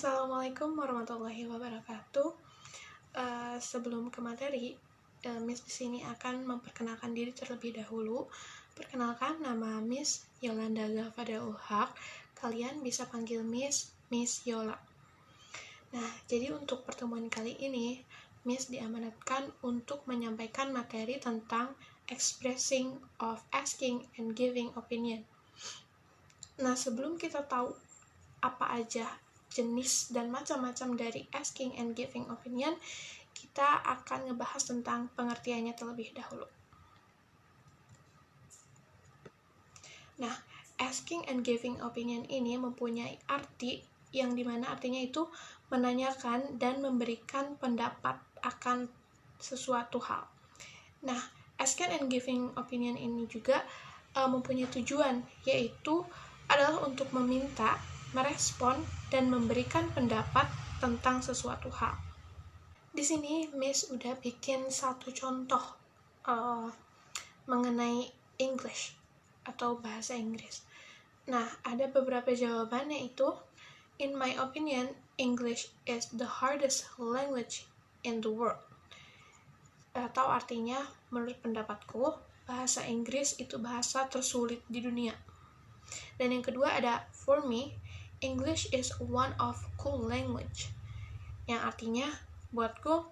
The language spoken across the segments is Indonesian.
Assalamualaikum warahmatullahi wabarakatuh. Sebelum ke materi, Miss di sini akan memperkenalkan diri terlebih dahulu. Perkenalkan, nama Miss Yolanda Zafadaul Haq. Kalian bisa panggil Miss Yola. Nah, jadi untuk pertemuan kali ini, Miss diamanatkan untuk menyampaikan materi tentang expressing of asking and giving opinion. Nah, sebelum kita tahu apa aja jenis dan macam-macam dari asking and giving opinion, kita akan ngebahas tentang pengertiannya terlebih dahulu. Nah, asking and giving opinion ini mempunyai arti yang dimana artinya itu menanyakan dan memberikan pendapat akan sesuatu hal. Nah, asking and giving opinion ini juga mempunyai tujuan, yaitu adalah untuk meminta, merespon, dan memberikan pendapat tentang sesuatu hal. Di sini Miss udah bikin satu contoh mengenai English atau bahasa Inggris. Nah, ada beberapa jawaban, yaitu in my opinion, English is the hardest language in the world. Atau artinya, menurut pendapatku, bahasa Inggris itu bahasa tersulit di dunia. Dan yang kedua ada for me, English is one of cool language. Yang artinya, buatku,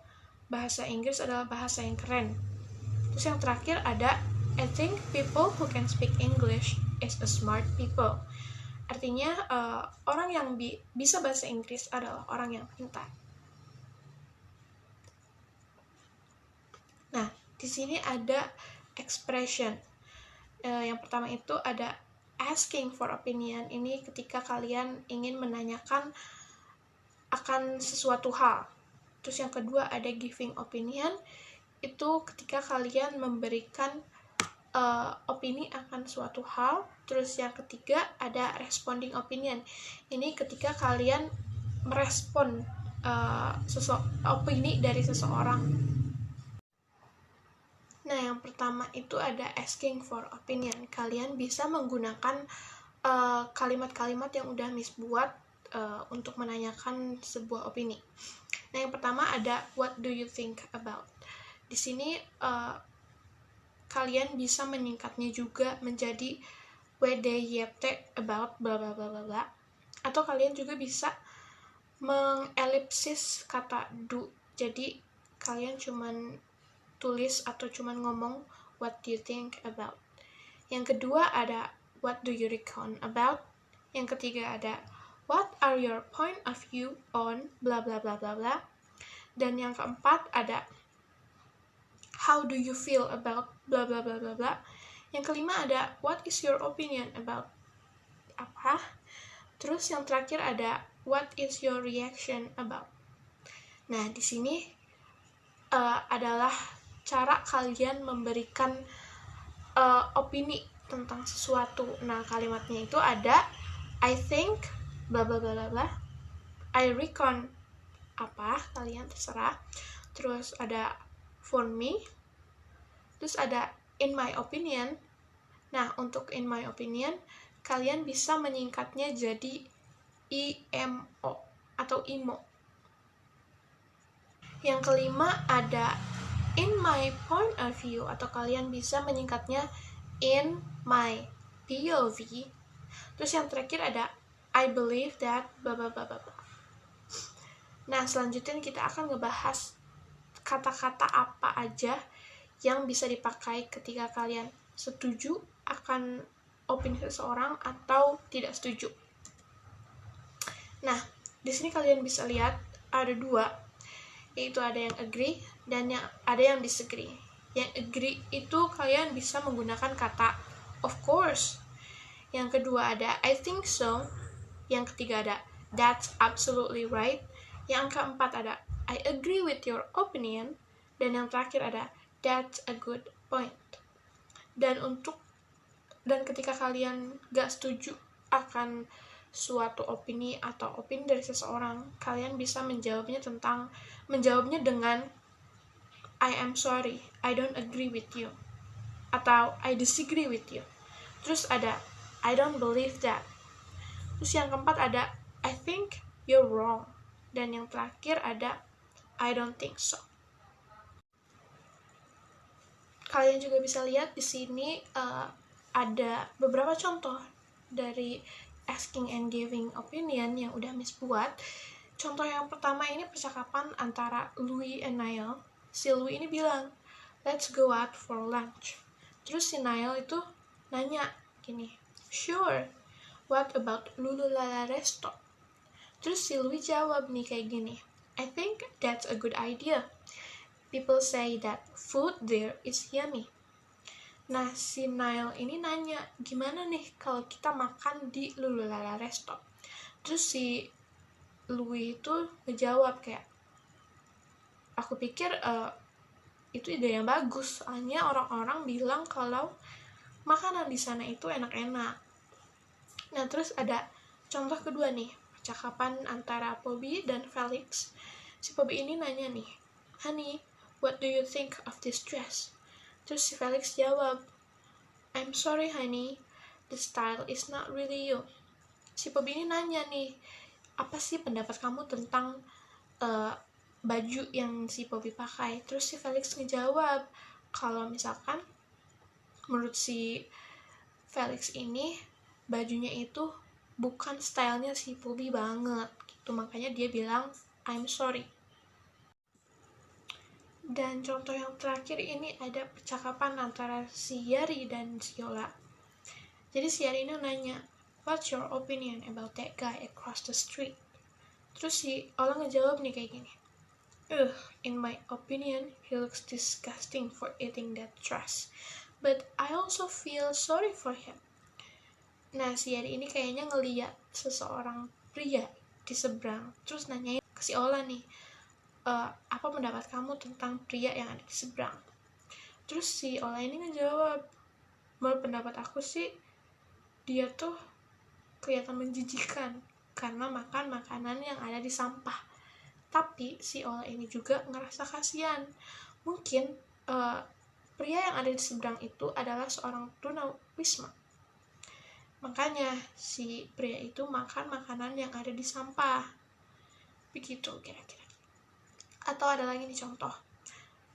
bahasa Inggris adalah bahasa yang keren. Terus yang terakhir ada I think people who can speak English is a smart people. Artinya, orang yang bisa bahasa Inggris adalah orang yang pintar. Nah, di sini ada expression. Yang pertama itu ada asking for opinion. Ini ketika kalian ingin menanyakan akan sesuatu hal. Terus yang kedua ada giving opinion. Itu ketika kalian memberikan opini akan suatu hal. Terus yang ketiga ada responding opinion. Ini ketika kalian merespon opini dari seseorang. Nah, yang pertama itu ada asking for opinion. Kalian bisa menggunakan kalimat-kalimat yang udah Miss buat untuk menanyakan sebuah opini. Nah, yang pertama ada what do you think about. Di sini kalian bisa menyingkatnya juga menjadi WDYT about bla bla bla bla bla. Atau kalian juga bisa mengelipsis kata do. Jadi kalian cuman tulis atau cuman ngomong what do you think about. Yang kedua ada what do you reckon about. Yang ketiga ada what are your point of view on bla bla bla bla bla. Dan yang keempat ada how do you feel about bla bla bla bla bla. Yang kelima ada what is your opinion about apa. Terus yang terakhir ada what is your reaction about. Nah, di sini adalah cara kalian memberikan opini tentang sesuatu. Nah, kalimatnya itu ada I think bla bla bla bla, I reckon apa, kalian terserah. Terus ada for me. Terus ada in my opinion. Nah, untuk in my opinion kalian bisa menyingkatnya jadi IMO atau IMO. Yang kelima ada in my point of view, atau kalian bisa menyingkatnya in my POV. Terus yang terakhir ada I believe that bla bla bla bla. Nah, selanjutnya kita akan ngebahas kata-kata apa aja yang bisa dipakai ketika kalian setuju akan opini seseorang atau tidak setuju. Nah, di sini kalian bisa lihat ada dua, yaitu ada yang agree dan ada yang disagree. Yang agree itu kalian bisa menggunakan kata of course. Yang kedua ada I think so. Yang ketiga ada that's absolutely right. Yang keempat ada I agree with your opinion. Dan yang terakhir ada that's a good point. Dan ketika kalian gak setuju akan suatu opini atau opini dari seseorang, kalian bisa menjawabnya dengan I am sorry, I don't agree with you, atau I disagree with you. Terus ada I don't believe that. Terus yang keempat ada I think you're wrong. Dan yang terakhir ada I don't think so. Kalian juga bisa lihat di sini ada beberapa contoh dari asking and giving opinion yang udah Miss buat. Contoh yang pertama ini percakapan antara Louis and Niall. Si Louis ini bilang, let's go out for lunch. Terus si Niall itu nanya gini, sure, what about Lululala Resto? Terus si Louis jawab nih kayak gini, I think that's a good idea. People say that food there is yummy. Nah, si Niall ini nanya, gimana nih kalau kita makan di Lululala Resto? Terus si Louis itu ngejawab kayak, aku pikir itu ide yang bagus, soalnya orang-orang bilang kalau makanan di sana itu enak-enak. Nah, terus ada contoh kedua nih, percakapan antara Bobby dan Felix. Si Bobby ini nanya nih, honey, what do you think of this dress? Terus si Felix jawab, I'm sorry honey, the style is not really you. Si Bobby ini nanya nih, apa sih pendapat kamu tentang baju yang si Bobby pakai? Terus si Felix ngejawab, kalau misalkan menurut si Felix ini bajunya itu bukan stylenya si Bobby banget gitu, makanya dia bilang I'm sorry. Dan contoh yang terakhir ini ada percakapan antara si Yari dan si Yola. Jadi si Yari ini nanya, what's your opinion about that guy across the street? Terus si Ola ngejawab nih kayak gini, in my opinion, he looks disgusting for eating that trash. But I also feel sorry for him. Nah, si Yari ini kayaknya ngeliat seseorang pria di seberang, terus nanyain ke si Ola nih, apa pendapat kamu tentang pria yang ada di seberang? Terus si Ola ini ngejawab, menurut pendapat aku sih, dia tuh kelihatan menjijikan karena makan makanan yang ada di sampah. Tapi si Ola ini juga ngerasa kasihan. Mungkin pria yang ada di seberang itu adalah seorang tunawisma. Makanya si pria itu makan makanan yang ada di sampah. Begitu kira-kira. Atau ada lagi nih contoh.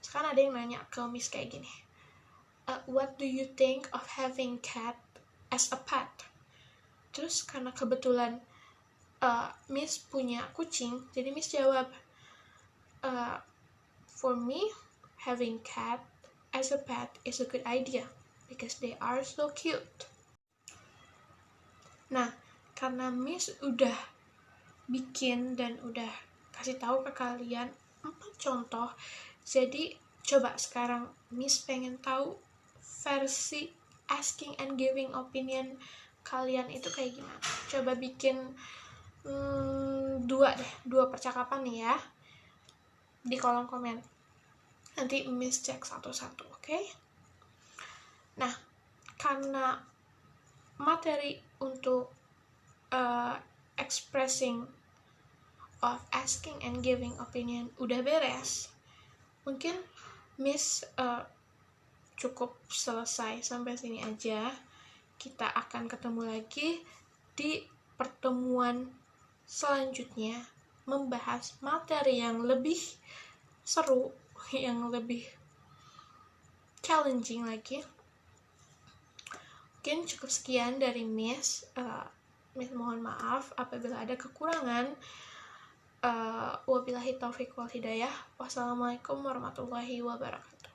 Sekarang ada yang nanya ke Miss kayak gini. What do you think of having cat as a pet? Terus karena kebetulan Miss punya kucing, jadi Miss jawab, for me, having cat as a pet is a good idea because they are so cute. Nah, karena Miss udah bikin dan udah kasih tahu ke kalian 4 contoh, jadi coba sekarang Miss pengen tahu versi asking and giving opinion kalian itu kayak gimana. Coba bikin 2 percakapan nih ya di kolom komen. Nanti Miss cek satu-satu, oke? Nah, karena materi untuk expressing of asking and giving opinion udah beres, mungkin Miss cukup selesai sampai sini aja. Kita akan ketemu lagi di pertemuan selanjutnya, membahas materi yang lebih seru, yang lebih challenging lagi. Mungkin cukup sekian dari Miss. Miss mohon maaf apabila ada kekurangan. Wabillahi taufiq wal hidayah. Wassalamualaikum warahmatullahi wabarakatuh.